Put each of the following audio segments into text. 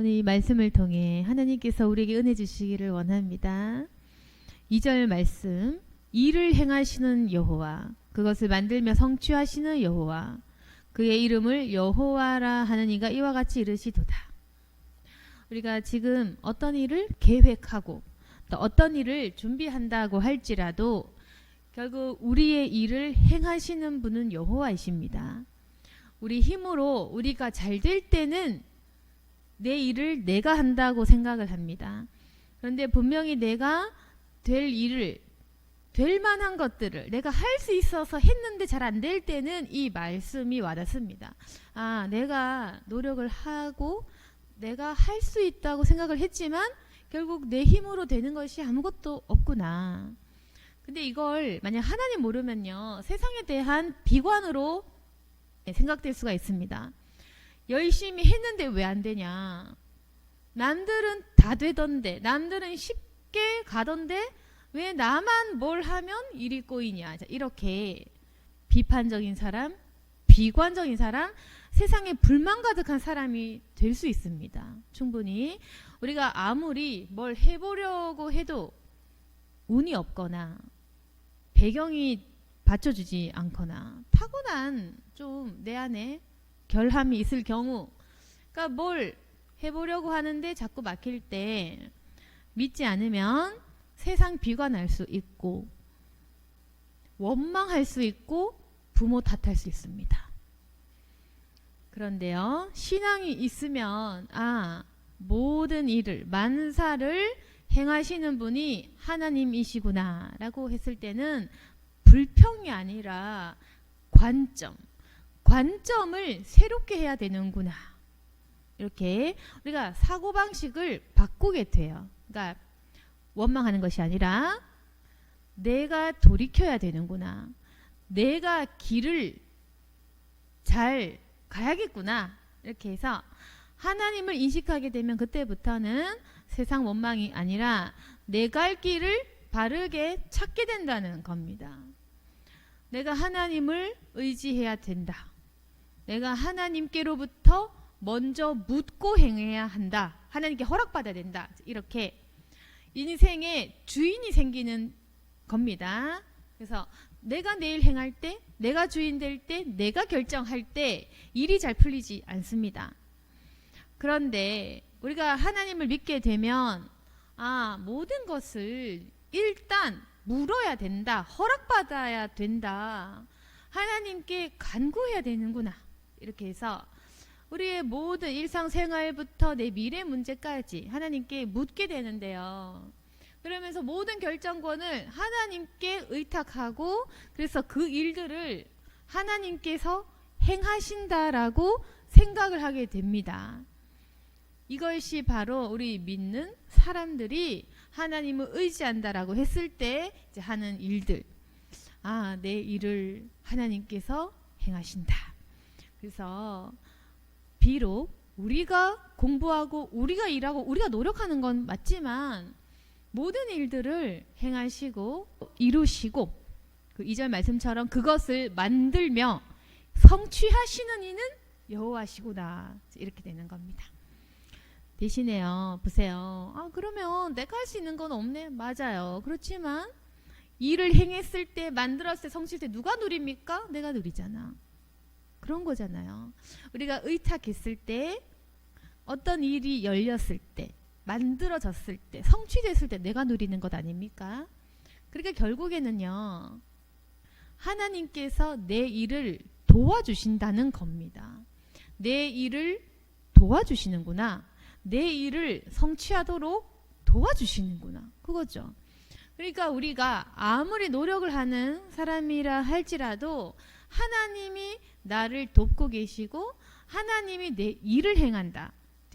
오늘 이 말씀을 통해 하나님께서 우리에게 은혜 주시기를 원합니다. 2절 말씀, 일을 행하시는 여호와, 그것을 만들며 성취하시는 여호와, 그의 이름을 여호와라 하는 이가 이와 같이 이르시도다. 우리가 지금 어떤 일을 계획하고 또 어떤 일을 준비한다고 할지라도 결국 우리의 일을 행하시는 분은 여호와이십니다. 우리 힘으로 우리가 잘 될 때는 내 일을 내가 한다고 생각을 합니다. 그런데 분명히 내가 될 일을, 될 만한 것들을 내가 할 수 있어서 했는데 잘 안 될 때는 이 말씀이 와닿습니다. 아, 내가 노력을 하고 내가 할 수 있다고 생각을 했지만 결국 내 힘으로 되는 것이 아무것도 없구나. 근데 이걸 만약 하나님 모르면요, 세상에 대한 비관으로 생각될 수가 있습니다. 열심히 했는데 왜 안 되냐? 남들은 다 되던데, 남들은 쉽게 가던데 왜 나만 뭘 하면 일이 꼬이냐? 이렇게 비판적인 사람, 비관적인 사람, 세상에 불만 가득한 사람이 될 수 있습니다. 충분히 우리가 아무리 뭘 해보려고 해도 운이 없거나 배경이 받쳐주지 않거나 타고난 좀 내 안에 결함이 있을 경우, 그러니까 뭘 해보려고 하는데 자꾸 막힐 때 믿지 않으면 세상 비관할 수 있고 원망할 수 있고 부모 탓할 수 있습니다. 그런데요, 신앙이 있으면 모든 일을, 만사를 행하시는 분이 하나님이시구나 라고 했을 때는 불평이 아니라 관점을 새롭게 해야 되는구나. 이렇게 우리가 사고방식을 바꾸게 돼요. 그러니까 원망하는 것이 아니라 내가 돌이켜야 되는구나. 내가 길을 잘 가야겠구나. 이렇게 해서 하나님을 인식하게 되면 그때부터는 세상 원망이 아니라 내 갈 길을 바르게 찾게 된다는 겁니다. 내가 하나님을 의지해야 된다. 내가 하나님께로부터 먼저 묻고 행해야 한다. 하나님께 허락받아야 된다. 이렇게 인생의 주인이 생기는 겁니다. 그래서 내가 내일 행할 때, 내가 주인 될 때, 내가 결정할 때 일이 잘 풀리지 않습니다. 그런데 우리가 하나님을 믿게 되면 모든 것을 일단 물어야 된다. 허락받아야 된다. 하나님께 간구해야 되는구나. 이렇게 해서 우리의 모든 일상생활부터 내 미래 문제까지 하나님께 묻게 되는데요. 그러면서 모든 결정권을 하나님께 의탁하고 그래서 그 일들을 하나님께서 행하신다라고 생각을 하게 됩니다. 이것이 바로 우리 믿는 사람들이 하나님을 의지한다라고 했을 때 이제 하는 일들. 내 일을 하나님께서 행하신다. 그래서 비록 우리가 공부하고 우리가 일하고 우리가 노력하는 건 맞지만 모든 일들을 행하시고 이루시고 그 2절 말씀처럼 그것을 만들며 성취하시는 이는 여호와시구나. 이렇게 되는 겁니다. 대신에요, 보세요. 그러면 내가 할 수 있는 건 없네. 맞아요. 그렇지만 일을 행했을 때, 만들었을 때, 성취할 때 누가 누립니까? 내가 누리잖아. 그런 거잖아요. 우리가 의탁했을 때, 어떤 일이 열렸을 때, 만들어졌을 때, 성취됐을 때 내가 누리는 것 아닙니까? 그러니까 결국에는요, 하나님께서 내 일을 도와주신다는 겁니다. 내 일을 도와주시는구나. 내 일을 성취하도록 도와주시는구나. 그거죠. 그러니까 우리가 아무리 노력을 하는 사람이라 할지라도 하나님이 나를 돕고 계시고 하나님이 내 일을 행한다.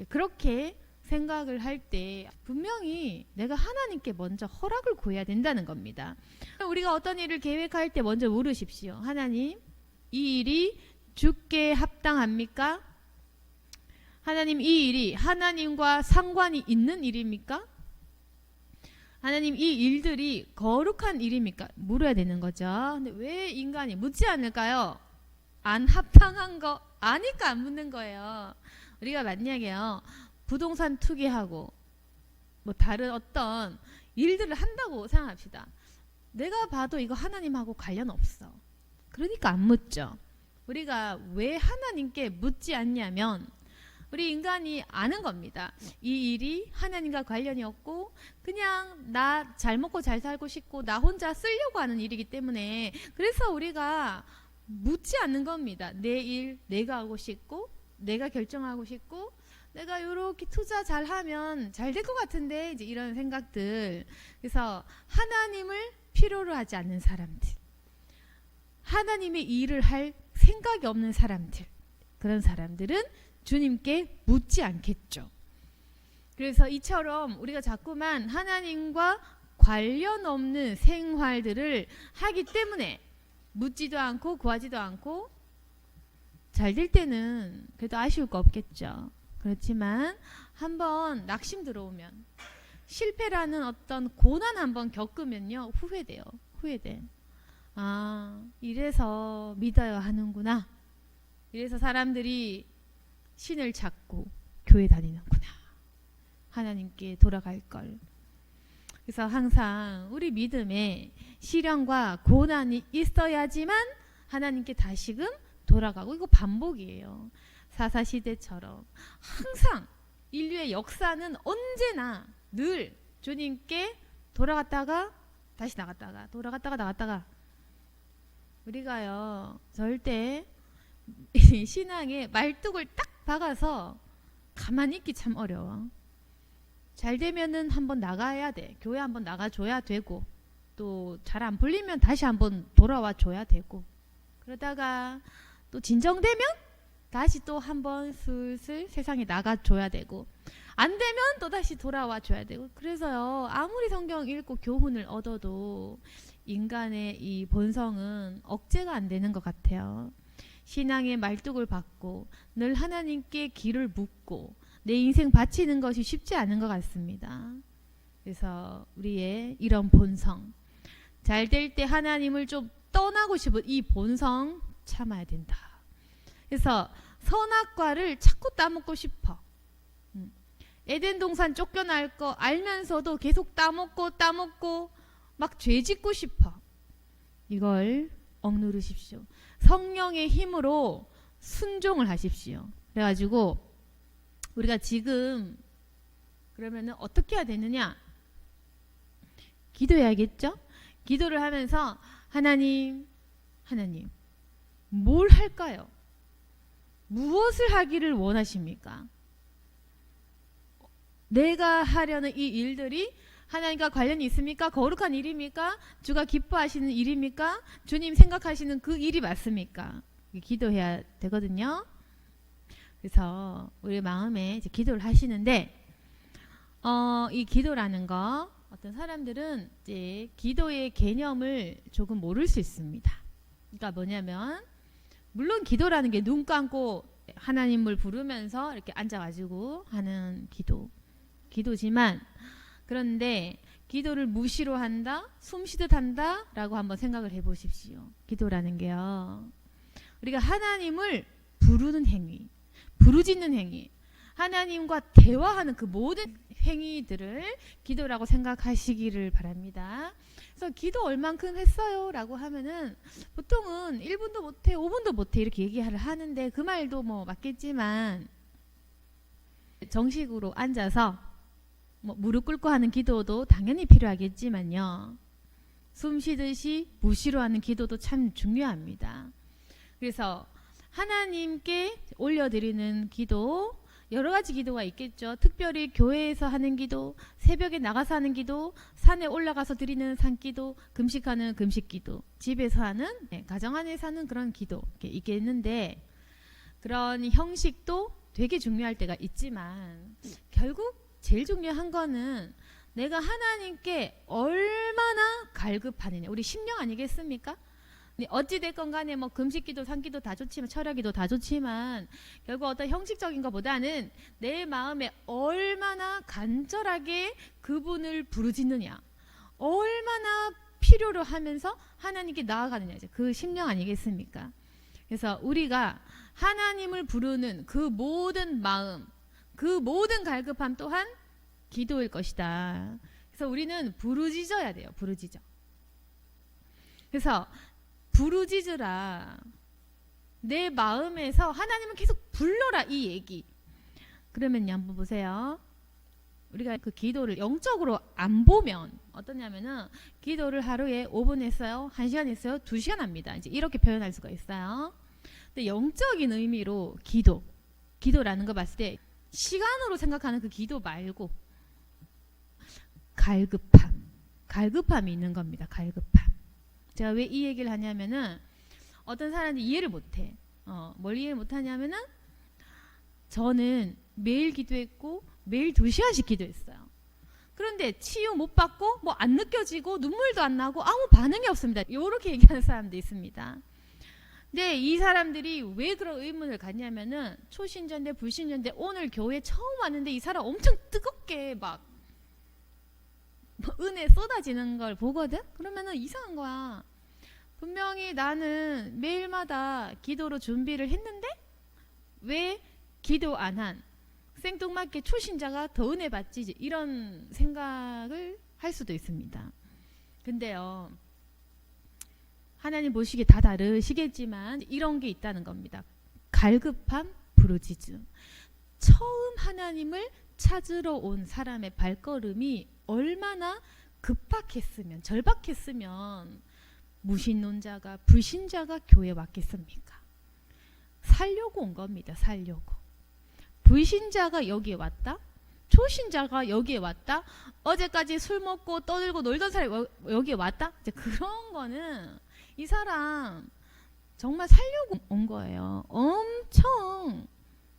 그렇게 생각을 할 때 분명히 내가 하나님께 먼저 허락을 구해야 된다는 겁니다. 우리가 어떤 일을 계획할 때 먼저 물으십시오. 하나님, 이 일이 주께 합당합니까? 하나님, 이 일이 하나님과 상관이 있는 일입니까? 하나님, 이 일들이 거룩한 일입니까? 물어야 되는 거죠. 근데 왜 인간이 묻지 않을까요? 안 합당한 거 아니까 안 묻는 거예요. 우리가 만약에요, 부동산 투기하고 뭐 다른 어떤 일들을 한다고 생각합시다. 내가 봐도 이거 하나님하고 관련 없어. 그러니까 안 묻죠. 우리가 왜 하나님께 묻지 않냐면 우리 인간이 아는 겁니다. 이 일이 하나님과 관련이 없고 그냥 나 잘 먹고 잘 살고 싶고 나 혼자 쓰려고 하는 일이기 때문에 그래서 우리가 묻지 않는 겁니다. 내 일 내가 하고 싶고 내가 결정하고 싶고 내가 이렇게 투자 잘하면 잘 될 것 같은데 이제 이런 생각들. 그래서 하나님을 필요로 하지 않는 사람들, 하나님의 일을 할 생각이 없는 사람들, 그런 사람들은 주님께 묻지 않겠죠. 그래서 이처럼 우리가 자꾸만 하나님과 관련 없는 생활들을 하기 때문에 묻지도 않고 구하지도 않고 잘 될 때는 그래도 아쉬울 거 없겠죠. 그렇지만 한번 낙심 들어오면 실패라는 어떤 고난 한번 겪으면요 후회돼요. 후회돼. 아, 이래서 믿어야 하는구나. 이래서 사람들이 신을 찾고 교회 다니는구나. 하나님께 돌아갈 걸. 그래서 항상 우리 믿음에 시련과 고난이 있어야지만 하나님께 다시금 돌아가고, 이거 반복이에요. 사사시대처럼 항상 인류의 역사는 언제나 늘 주님께 돌아갔다가 다시 나갔다가 돌아갔다가 나갔다가. 우리가요 절대 신앙에 말뚝을 딱 박아서 가만히 있기 참 어려워. 잘 되면은 한번 나가야 돼. 교회 한번 나가줘야 되고, 또 잘 안 풀리면 다시 한번 돌아와 줘야 되고, 그러다가 또 진정되면 다시 또 한번 슬슬 세상에 나가줘야 되고, 안 되면 또 다시 돌아와 줘야 되고. 그래서요 아무리 성경 읽고 교훈을 얻어도 인간의 이 본성은 억제가 안 되는 것 같아요. 신앙의 말뚝을 받고 늘 하나님께 길을 묻고 내 인생 바치는 것이 쉽지 않은 것 같습니다. 그래서 우리의 이런 본성, 잘 될 때 하나님을 좀 떠나고 싶은 이 본성 참아야 된다. 그래서 선악과를 자꾸 따먹고 싶어. 에덴 동산 쫓겨날 거 알면서도 계속 따먹고 막 죄짓고 싶어. 이걸 억누르십시오. 성령의 힘으로 순종을 하십시오. 그래가지고 우리가 지금 그러면은 어떻게 해야 되느냐? 기도해야겠죠? 기도를 하면서 하나님 뭘 할까요? 무엇을 하기를 원하십니까? 내가 하려는 이 일들이 하나님과 관련이 있습니까? 거룩한 일입니까? 주가 기뻐하시는 일입니까? 주님 생각하시는 그 일이 맞습니까? 기도해야 되거든요. 그래서 우리 마음에 이제 기도를 하시는데, 이 기도라는 거 어떤 사람들은 이제 기도의 개념을 조금 모를 수 있습니다. 그러니까 뭐냐면, 물론 기도라는 게 눈 감고 하나님을 부르면서 이렇게 앉아가지고 하는 기도지만, 그런데 기도를 무시로 한다, 숨쉬듯 한다 라고 한번 생각을 해보십시오. 기도라는 게요, 우리가 하나님을 부르는 행위, 부르짖는 행위, 하나님과 대화하는 그 모든 행위들을 기도라고 생각하시기를 바랍니다. 그래서 기도 얼만큼 했어요 라고 하면은 보통은 1분도 못해 5분도 못해 이렇게 얘기를 하는데, 그 말도 뭐 맞겠지만 정식으로 앉아서 뭐 무릎 꿇고 하는 기도도 당연히 필요하겠지만요, 숨 쉬듯이 무시로 하는 기도도 참 중요합니다. 그래서 하나님께 올려드리는 기도, 여러 가지 기도가 있겠죠. 특별히 교회에서 하는 기도, 새벽에 나가서 하는 기도, 산에 올라가서 드리는 산기도, 금식하는 금식기도, 집에서 하는, 가정 안에서 하는 그런 기도 있겠는데, 그런 형식도 되게 중요할 때가 있지만 결국 제일 중요한 거는 내가 하나님께 얼마나 갈급하느냐, 우리 심령 아니겠습니까? 어찌됐건 간에 뭐 금식기도 산기도 다 좋지만, 철야기도 다 좋지만, 결국 어떤 형식적인 것보다는 내 마음에 얼마나 간절하게 그분을 부르짖느냐, 얼마나 필요로 하면서 하나님께 나아가느냐, 그 심령 아니겠습니까? 그래서 우리가 하나님을 부르는 그 모든 마음, 그 그 모든 갈급함 또한 기도일 것이다. 그래서 우리는 부르짖어야 돼요. 부르짖어. 그래서 부르짖으라. 내 마음에서 하나님을 계속 불러라 이 얘기. 그러면요 한번 보세요. 우리가 그 기도를 영적으로 안 보면 어떠냐면은 기도를 하루에 5분 했어요, 1시간 했어요, 2시간 합니다. 이제 이렇게 표현할 수가 있어요. 근데 영적인 의미로 기도라는 거 봤을 때 시간으로 생각하는 그 기도 말고 갈급함이 있는 겁니다. 갈급함. 제가 왜 이 얘기를 하냐면은 어떤 사람들이 이해를 못해. 뭘 이해 못하냐면은 저는 매일 기도했고 매일 2시간씩 기도했어요. 그런데 치유 못 받고 뭐 안 느껴지고 눈물도 안 나고 아무 반응이 없습니다. 이렇게 얘기하는 사람도 있습니다. 근데 이 사람들이 왜 그런 의문을 갖냐면은 초신자인데 불신자인데 오늘 교회 처음 왔는데 이 사람 엄청 뜨겁게 막 은혜 쏟아지는 걸 보거든? 그러면은 이상한 거야. 분명히 나는 매일마다 기도로 준비를 했는데 왜 기도 안 한 생뚱맞게 초신자가 더 은혜 받지? 이런 생각을 할 수도 있습니다. 근데요, 하나님 보시기에 다 다르시겠지만 이런 게 있다는 겁니다. 갈급함, 부르짖음. 처음 하나님을 찾으러 온 사람의 발걸음이 얼마나 급박했으면, 절박했으면 무신론자가, 불신자가 교회에 왔겠습니까? 살려고 온 겁니다. 살려고. 불신자가 여기에 왔다? 초신자가 여기에 왔다? 어제까지 술 먹고 떠들고 놀던 사람이 여기에 왔다? 이제 그런 거는 이 사람 정말 살려고 온 거예요. 엄청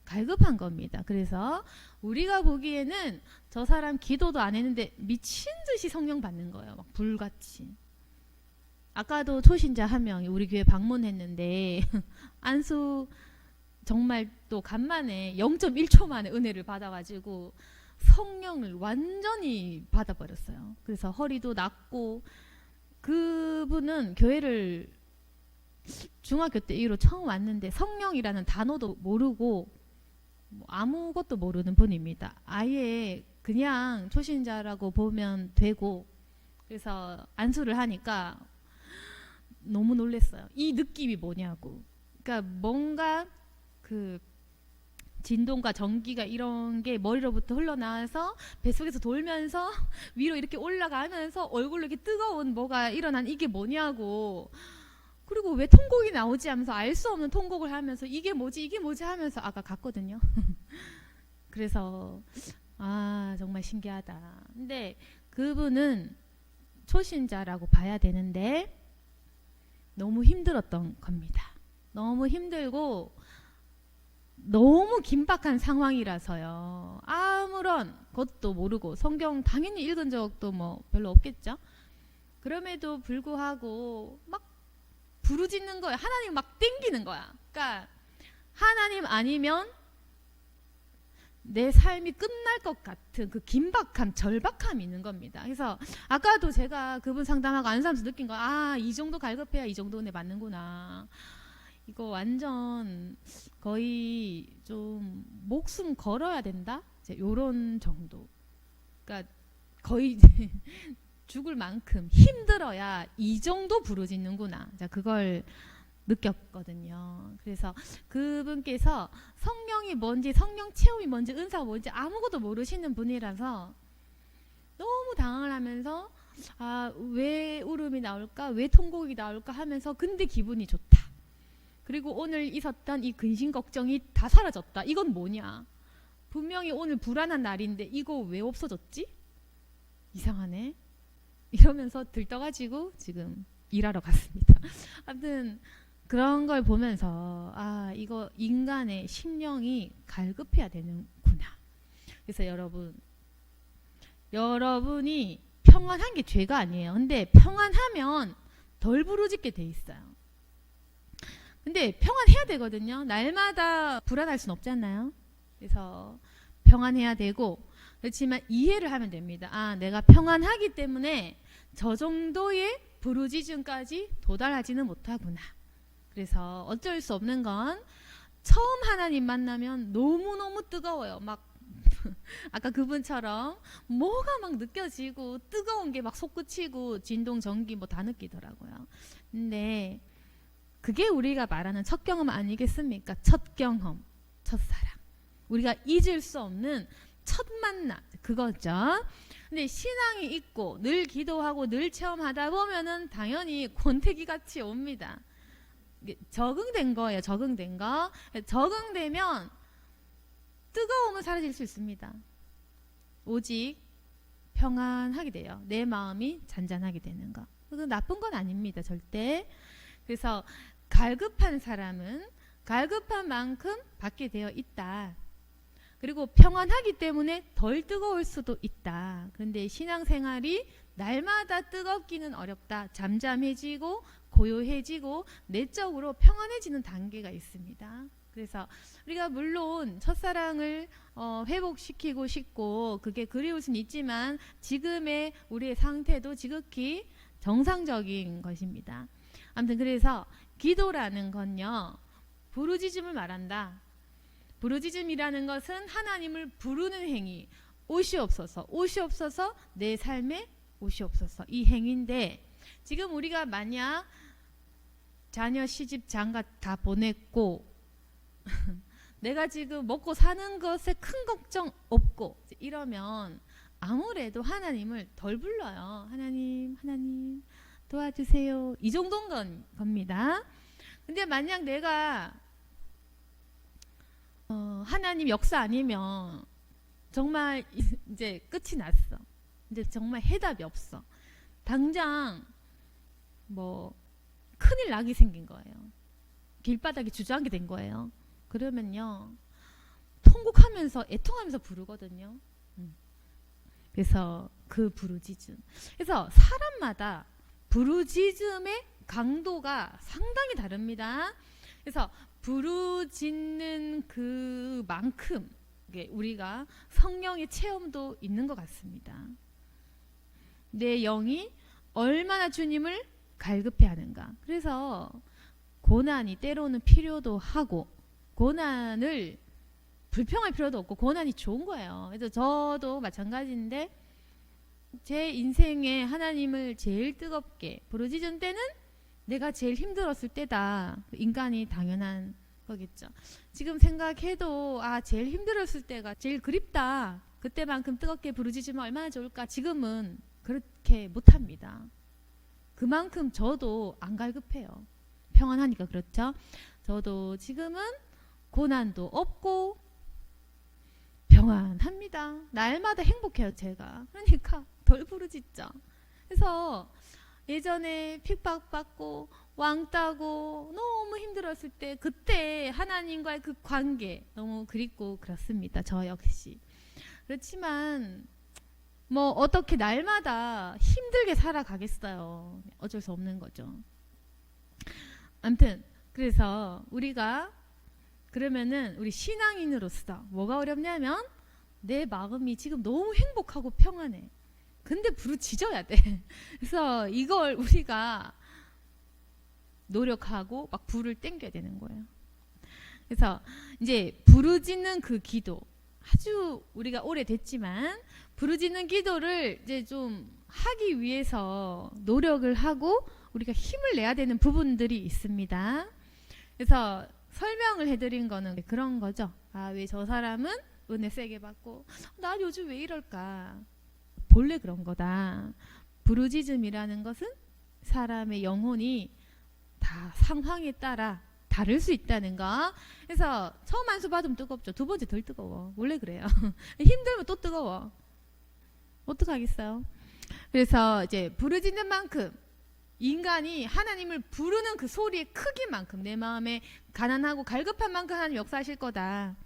갈급한 겁니다. 그래서 우리가 보기에는 저 사람 기도도 안 했는데 미친 듯이 성령 받는 거예요. 막 불같이. 아까도 초신자 한 명이 우리 교회 방문했는데 안수 정말 또 간만에 0.1초 만에 은혜를 받아가지고 성령을 완전히 받아버렸어요. 그래서 허리도 낫고, 그분은 교회를 중학교 때 이후로 처음 왔는데 성령이라는 단어도 모르고 뭐 아무것도 모르는 분입니다. 아예 그냥 초신자라고 보면 되고, 그래서 안수를 하니까 너무 놀랐어요. 이 느낌이 뭐냐고. 그러니까 뭔가 그 진동과 전기가 이런 게 머리로부터 흘러나와서 뱃속에서 돌면서 위로 이렇게 올라가면서 얼굴로 이렇게 뜨거운 뭐가 일어난 이게 뭐냐고. 그리고 왜 통곡이 나오지 하면서 알 수 없는 통곡을 하면서 이게 뭐지 하면서 아까 갔거든요. 그래서 정말 신기하다. 근데 그분은 초신자라고 봐야 되는데 너무 힘들었던 겁니다. 너무 힘들고 너무 긴박한 상황이라서요. 아무런 것도 모르고 성경 당연히 읽은 적도 뭐 별로 없겠죠. 그럼에도 불구하고 막 부르짖는 거야. 하나님 막 땡기는 거야. 그러니까 하나님 아니면 내 삶이 끝날 것 같은 그 긴박함, 절박함이 있는 겁니다. 그래서 아까도 제가 그분 상담하고 안수하면서 느낀 거, 이 정도 갈급해야 이 정도 은혜 받는구나. 이거 완전 거의 좀 목숨 걸어야 된다? 이제 요런 정도. 그러니까 거의 죽을 만큼 힘들어야 이 정도 부르짖는구나. 자, 그걸 느꼈거든요. 그래서 그분께서 성령이 뭔지, 성령 체험이 뭔지, 은사가 뭔지 아무것도 모르시는 분이라서 너무 당황을 하면서 왜 울음이 나올까? 왜 통곡이 나올까? 하면서 근데 기분이 좋다. 그리고 오늘 있었던 이 근심 걱정이 다 사라졌다. 이건 뭐냐? 분명히 오늘 불안한 날인데 이거 왜 없어졌지? 이상하네. 이러면서 들떠가지고 지금 일하러 갔습니다. 아무튼 그런 걸 보면서 이거 인간의 심령이 갈급해야 되는구나. 그래서 여러분이 평안한 게 죄가 아니에요. 근데 평안하면 덜 부르짖게 돼 있어요. 근데 평안해야 되거든요. 날마다 불안할 순 없잖아요. 그래서 평안해야 되고, 그렇지만 이해를 하면 됩니다. 내가 평안하기 때문에 저 정도의 부르짖음까지 도달하지는 못하구나. 그래서 어쩔 수 없는 건 처음 하나님 만나면 너무너무 뜨거워요. 막 아까 그분처럼 뭐가 막 느껴지고 뜨거운 게 막 솟구치고 진동 전기 뭐 다 느끼더라고요. 근데 그게 우리가 말하는 첫 경험 아니겠습니까? 첫 경험, 첫사랑. 우리가 잊을 수 없는 첫 만남 그거죠. 근데 신앙이 있고 늘 기도하고 늘 체험하다 보면은 당연히 권태기 같이 옵니다. 적응된 거예요. 적응된 거. 적응되면 뜨거움은 사라질 수 있습니다. 오직 평안하게 돼요. 내 마음이 잔잔하게 되는 거. 그건 나쁜 건 아닙니다. 절대. 그래서 갈급한 사람은 갈급한 만큼 받게 되어 있다. 그리고 평안하기 때문에 덜 뜨거울 수도 있다. 그런데 신앙생활이 날마다 뜨겁기는 어렵다. 잠잠해지고 고요해지고 내적으로 평안해지는 단계가 있습니다. 그래서 우리가 물론 첫사랑을 회복시키고 싶고 그게 그리울 수는 있지만 지금의 우리의 상태도 지극히 정상적인 것입니다. 아무튼 그래서 기도라는 건요, 부르짖음을 말한다. 부르짖음이라는 것은 하나님을 부르는 행위. 오시옵소서, 오시옵소서, 내 삶에 오시옵소서. 이 행위인데 지금 우리가 만약 자녀 시집 장가 다 보냈고 내가 지금 먹고 사는 것에 큰 걱정 없고 이러면 아무래도 하나님을 덜 불러요. 하나님, 하나님 도와주세요. 이 정도인 겁니다. 근데 만약 내가 하나님 역사 아니면 정말 이제 끝이 났어. 이제 정말 해답이 없어. 당장 뭐 큰일 나게 생긴 거예요. 길바닥에 주저앉게 된 거예요. 그러면요 통곡하면서 애통하면서 부르거든요. 그래서 그 부르짖음. 그래서 사람마다 부르짖음의 강도가 상당히 다릅니다. 그래서 부르짖는 그만큼 우리가 성령의 체험도 있는 것 같습니다. 내 영이 얼마나 주님을 갈급해 하는가. 그래서 고난이 때로는 필요도 하고 고난을 불평할 필요도 없고 고난이 좋은 거예요. 그래서 저도 마찬가지인데 제 인생에 하나님을 제일 뜨겁게 부르짖은 때는 내가 제일 힘들었을 때다. 인간이 당연한 거겠죠. 지금 생각해도 제일 힘들었을 때가 제일 그립다. 그때만큼 뜨겁게 부르짖으면 얼마나 좋을까. 지금은 그렇게 못합니다. 그만큼 저도 안 갈급해요. 평안하니까. 그렇죠. 저도 지금은 고난도 없고 평안합니다. 날마다 행복해요. 제가. 그러니까 덜 부르짖죠. 그래서 예전에 핍박받고 왕따고 너무 힘들었을 때 그때 하나님과의 그 관계 너무 그립고 그렇습니다. 저 역시. 그렇지만 뭐 어떻게 날마다 힘들게 살아가겠어요. 어쩔 수 없는 거죠. 아무튼 그래서 우리가 그러면은 우리 신앙인으로서 뭐가 어렵냐면 내 마음이 지금 너무 행복하고 평안해. 근데 부르짖어야 돼. 그래서 이걸 우리가 노력하고 막 불을 땡겨야 되는 거예요. 그래서 이제 부르짖는 그 기도 아주 우리가 오래됐지만 부르짖는 기도를 이제 좀 하기 위해서 노력을 하고 우리가 힘을 내야 되는 부분들이 있습니다. 그래서 설명을 해드린 거는 그런 거죠. 왜 저 사람은 은혜 세게 받고 나 요즘 왜 이럴까. 본래 그런 거다. 부르짖음이라는 것은 사람의 영혼이 다 상황에 따라 다를 수 있다는 거. 그래서 처음 안수 받으면 뜨겁죠. 두 번째 덜 뜨거워. 원래 그래요. 힘들면 또 뜨거워. 어떡하겠어요. 그래서 이제 부르짖는 만큼 인간이 하나님을 부르는 그 소리의 크기만큼 내 마음에 가난하고 갈급한 만큼 하나님 역사하실 거다.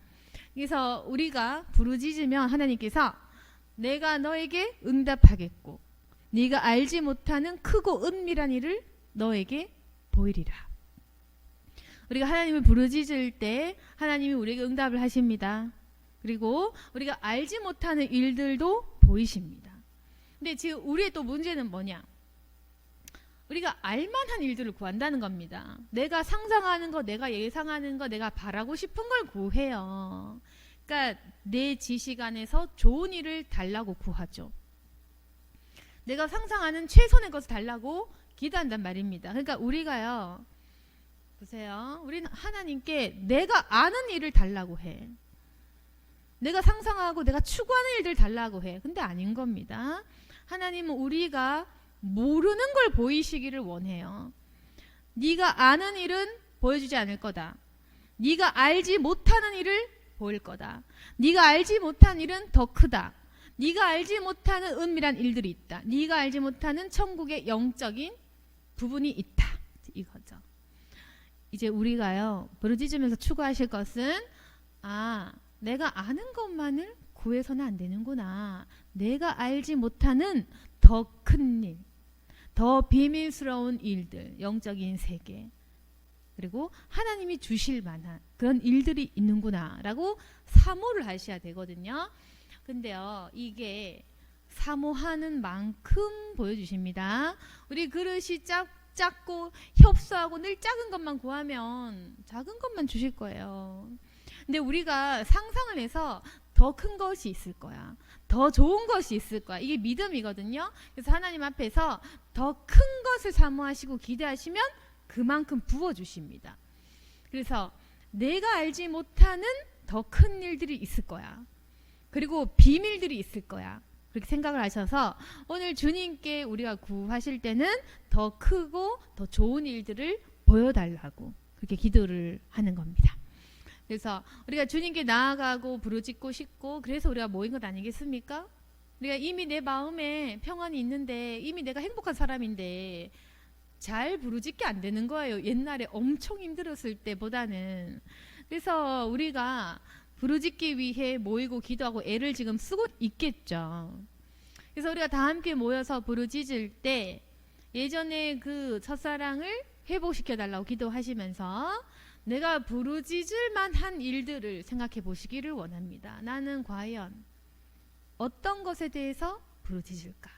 그래서 우리가 부르짖으면 하나님께서 내가 너에게 응답하겠고 네가 알지 못하는 크고 은밀한 일을 너에게 보이리라. 우리가 하나님을 부르짖을 때 하나님이 우리에게 응답을 하십니다. 그리고 우리가 알지 못하는 일들도 보이십니다. 근데 지금 우리의 또 문제는 뭐냐? 우리가 알만한 일들을 구한다는 겁니다. 내가 상상하는 거, 내가 예상하는 거, 내가 바라고 싶은 걸 구해요. 그러니까 내 지식 안에서 좋은 일을 달라고 구하죠. 내가 상상하는 최선의 것을 달라고 기도한단 말입니다. 그러니까 우리가요, 보세요. 우리는 하나님께 내가 아는 일을 달라고 해. 내가 상상하고 내가 추구하는 일들 달라고 해. 근데 아닌 겁니다. 하나님은 우리가 모르는 걸 보이시기를 원해요. 네가 아는 일은 보여주지 않을 거다. 네가 알지 못하는 일을 보일 거다. 네가 알지 못한 일은 더 크다. 네가 알지 못하는 은밀한 일들이 있다. 네가 알지 못하는 천국의 영적인 부분이 있다. 이거죠. 이제 우리가요, 부르짖으면서 추구하실 것은 내가 아는 것만을 구해서는 안 되는구나. 내가 알지 못하는 더 큰 일, 더 비밀스러운 일들, 영적인 세계, 그리고 하나님이 주실 만한 그런 일들이 있는구나 라고 사모를 하셔야 되거든요. 근데요, 이게 사모하는 만큼 보여주십니다. 우리 그릇이 작고 협소하고 늘 작은 것만 구하면 작은 것만 주실 거예요. 근데 우리가 상상을 해서 더 큰 것이 있을 거야. 더 좋은 것이 있을 거야. 이게 믿음이거든요. 그래서 하나님 앞에서 더 큰 것을 사모하시고 기대하시면 그만큼 부어주십니다. 그래서 내가 알지 못하는 더 큰 일들이 있을 거야. 그리고 비밀들이 있을 거야. 그렇게 생각을 하셔서 오늘 주님께 우리가 구하실 때는 더 크고 더 좋은 일들을 보여달라고 그렇게 기도를 하는 겁니다. 그래서 우리가 주님께 나아가고 부르짖고 싶고 그래서 우리가 모인 것 아니겠습니까? 우리가 이미 내 마음에 평안이 있는데 이미 내가 행복한 사람인데 잘 부르짖게 안 되는 거예요. 옛날에 엄청 힘들었을 때보다는. 그래서 우리가 부르짖기 위해 모이고 기도하고 애를 지금 쓰고 있겠죠. 그래서 우리가 다 함께 모여서 부르짖을 때 예전에 그 첫사랑을 회복시켜 달라고 기도하시면서 내가 부르짖을 만한 일들을 생각해 보시기를 원합니다. 나는 과연 어떤 것에 대해서 부르짖을까?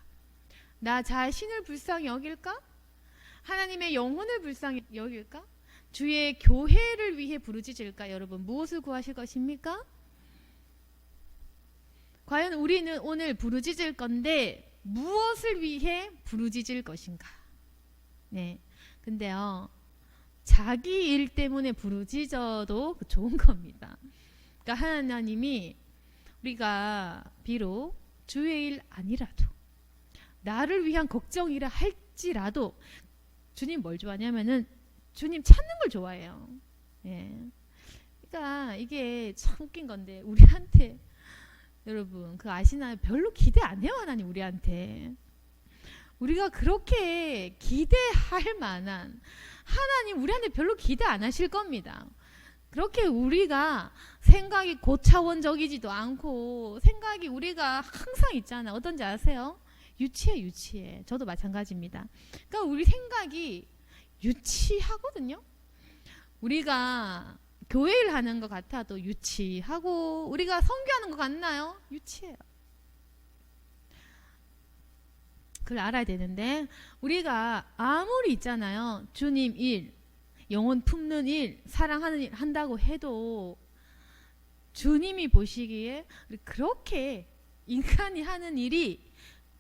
나 자신을 불쌍히 여길까? 하나님의 영혼을 불쌍히 여길까? 주의 교회를 위해 부르짖을까? 여러분 무엇을 구하실 것입니까? 과연 우리는 오늘 부르짖을 건데 무엇을 위해 부르짖을 것인가? 네, 근데요 자기 일 때문에 부르짖어도 좋은 겁니다. 그러니까 하나님이 우리가 비록 주의 일 아니라도 나를 위한 걱정이라 할지라도 주님 뭘 좋아하냐면은 주님 찾는 걸 좋아해요. 예. 그러니까 이게 참 웃긴 건데 우리한테 여러분 그 아시나요? 별로 기대 안 해요. 하나님 우리한테. 우리가 그렇게 기대할 만한 하나님 우리한테 별로 기대 안 하실 겁니다. 그렇게 우리가 생각이 고차원적이지도 않고 생각이 우리가 항상 있잖아. 어떤지 아세요? 유치해. 저도 마찬가지입니다. 그러니까 우리 생각이 유치하거든요. 우리가 교회를 하는 것 같아도 유치하고 우리가 선교하는 것 같나요? 유치해요. 그걸 알아야 되는데 우리가 아무리 있잖아요. 주님 일, 영혼 품는 일, 사랑하는 일 한다고 해도 주님이 보시기에 그렇게 인간이 하는 일이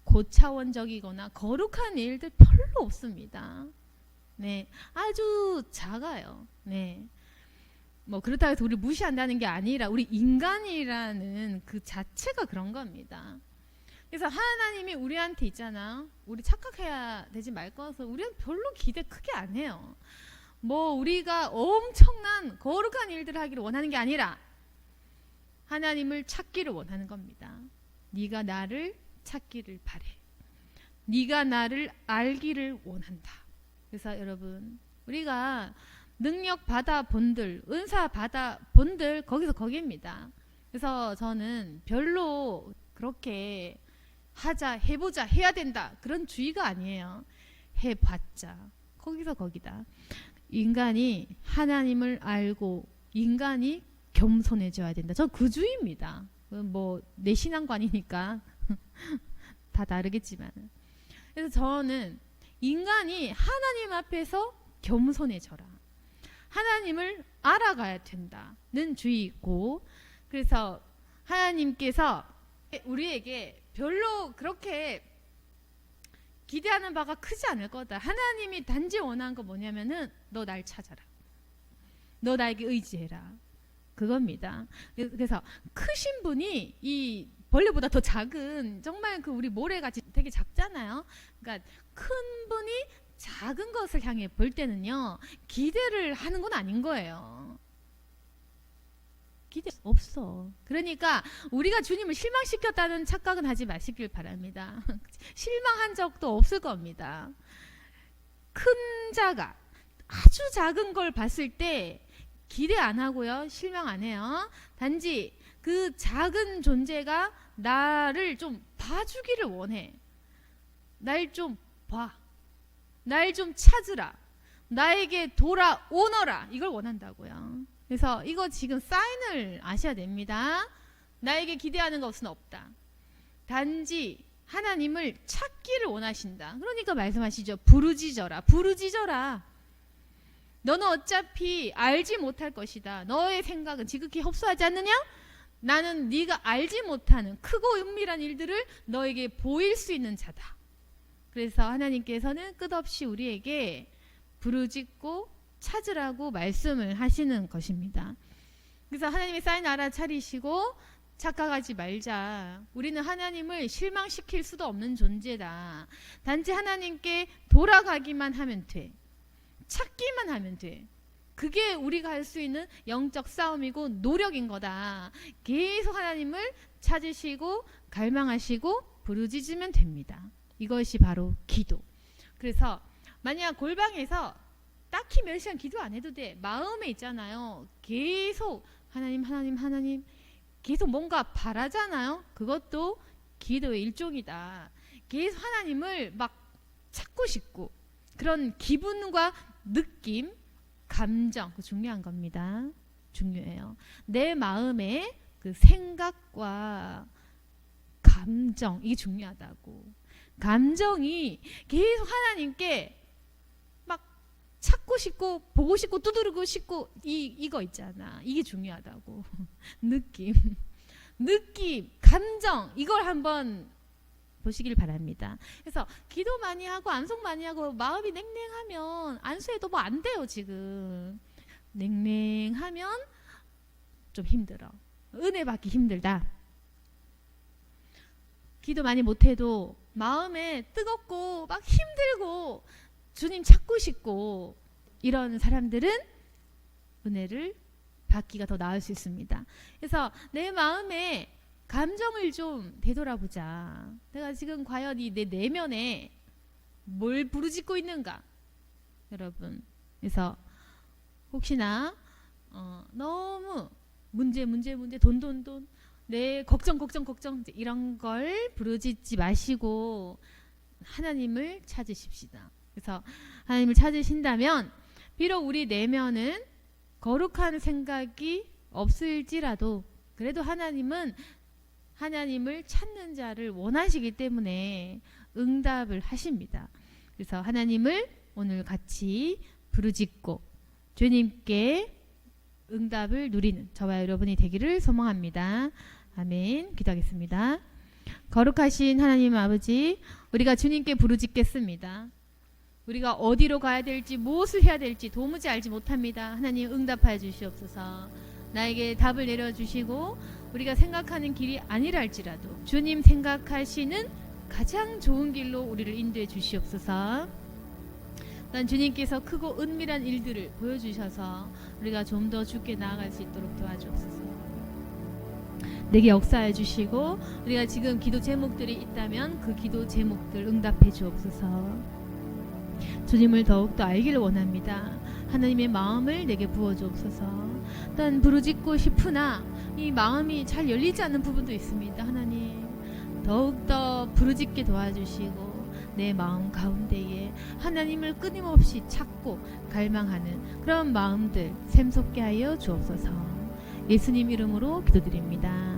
고차원적이거나 거룩한 일들 별로 없습니다. 네, 아주 작아요. 네, 뭐 그렇다고 해서 우리 무시한다는 게 아니라 우리 인간이라는 그 자체가 그런 겁니다. 그래서 하나님이 우리한테 있잖아. 우리 착각해야 되지 말 것을 우리는 별로 기대 크게 안 해요. 뭐 우리가 엄청난 거룩한 일들을 하기를 원하는 게 아니라 하나님을 찾기를 원하는 겁니다. 네가 나를 찾기를 바래. 네가 나를 알기를 원한다. 그래서 여러분 우리가 능력 받아 본들, 은사 받아 본들 거기서 거기입니다. 그래서 저는 별로 그렇게 하자, 해보자, 해야 된다 그런 주의가 아니에요. 해봤자 거기서 거기다. 인간이 하나님을 알고 인간이 겸손해져야 된다. 저 그 주의입니다. 뭐 내 신앙관이니까 다 다르겠지만. 그래서 저는 인간이 하나님 앞에서 겸손해져라. 하나님을 알아가야 된다는 주의 있고 그래서 하나님께서 우리에게 별로 그렇게 기대하는 바가 크지 않을 거다. 하나님이 단지 원하는 거 뭐냐면은 너 날 찾아라. 너 나에게 의지해라. 그겁니다. 그래서 크신 분이 이 벌레보다 더 작은, 정말 그 우리 모래같이 되게 작잖아요. 그러니까 큰 분이 작은 것을 향해 볼 때는요, 기대를 하는 건 아닌 거예요. 기대 없어. 그러니까 우리가 주님을 실망시켰다는 착각은 하지 마시길 바랍니다. 실망한 적도 없을 겁니다. 큰 자가 아주 작은 걸 봤을 때 기대 안 하고요, 실망 안 해요. 단지 그 작은 존재가 나를 좀 봐주기를 원해. 날 좀 봐. 날 좀 찾으라. 나에게 돌아오너라. 이걸 원한다고요. 그래서 이거 지금 사인을 아셔야 됩니다. 나에게 기대하는 것은 없다. 단지 하나님을 찾기를 원하신다. 그러니까 말씀하시죠. 부르짖어라. 부르짖어라. 너는 어차피 알지 못할 것이다. 너의 생각은 지극히 협소하지 않느냐? 나는 네가 알지 못하는 크고 은밀한 일들을 너에게 보일 수 있는 자다. 그래서 하나님께서는 끝없이 우리에게 부르짖고 찾으라고 말씀을 하시는 것입니다. 그래서 하나님의 사인 알아차리시고 착각하지 말자. 우리는 하나님을 실망시킬 수도 없는 존재다. 단지 하나님께 돌아가기만 하면 돼. 찾기만 하면 돼. 그게 우리가 할 수 있는 영적 싸움이고 노력인 거다. 계속 하나님을 찾으시고 갈망하시고 부르짖으면 됩니다. 이것이 바로 기도. 그래서 만약 골방에서 딱히 몇 시간 기도 안 해도 돼. 마음에 있잖아요. 계속 하나님 하나님 하나님 계속 뭔가 바라잖아요. 그것도 기도의 일종이다. 계속 하나님을 막 찾고 싶고 그런 기분과 느낌, 감정, 그 중요한 겁니다. 중요해요. 내 마음의 그 생각과 감정, 이게 중요하다고. 감정이 계속 하나님께 막 찾고 싶고 보고 싶고 두드리고 싶고 이거 있잖아. 이게 중요하다고. 느낌, 감정, 이걸 한번 보시길 바랍니다. 그래서 기도 많이 하고 안속 많이 하고 마음이 냉랭하면 안수해도 뭐 안 돼요. 지금 냉랭하면 좀 힘들어. 은혜 받기 힘들다. 기도 많이 못해도 마음에 뜨겁고 막 힘들고 주님 찾고 싶고 이런 사람들은 은혜를 받기가 더 나을 수 있습니다. 그래서 내 마음에 감정을 좀 되돌아보자. 내가 지금 과연 이 내 내면에 뭘 부르짖고 있는가? 여러분. 그래서 혹시나 너무 문제 돈 내 걱정 이런 걸 부르짖지 마시고 하나님을 찾으십시다. 그래서 하나님을 찾으신다면 비록 우리 내면은 거룩한 생각이 없을지라도 그래도 하나님은 하나님을 찾는 자를 원하시기 때문에 응답을 하십니다. 그래서 하나님을 오늘 같이 부르짖고 주님께 응답을 누리는 저와 여러분이 되기를 소망합니다. 아멘. 기도하겠습니다. 거룩하신 하나님 아버지, 우리가 주님께 부르짖겠습니다. 우리가 어디로 가야 될지 무엇을 해야 될지 도무지 알지 못합니다. 하나님 응답하여 주시옵소서. 나에게 답을 내려주시고 우리가 생각하는 길이 아니라 할지라도 주님 생각하시는 가장 좋은 길로 우리를 인도해 주시옵소서. 난 주님께서 크고 은밀한 일들을 보여주셔서 우리가 좀 더 주께 나아갈 수 있도록 도와주옵소서. 내게 역사해 주시고 우리가 지금 기도 제목들이 있다면 그 기도 제목들 응답해 주옵소서. 주님을 더욱더 알기를 원합니다. 하나님의 마음을 내게 부어주옵소서. 난 부르짖고 싶으나 이 마음이 잘 열리지 않는 부분도 있습니다. 하나님 더욱더 부르짖게 도와주시고 내 마음 가운데에 하나님을 끊임없이 찾고 갈망하는 그런 마음들 샘솟게 하여 주옵소서. 예수님 이름으로 기도드립니다.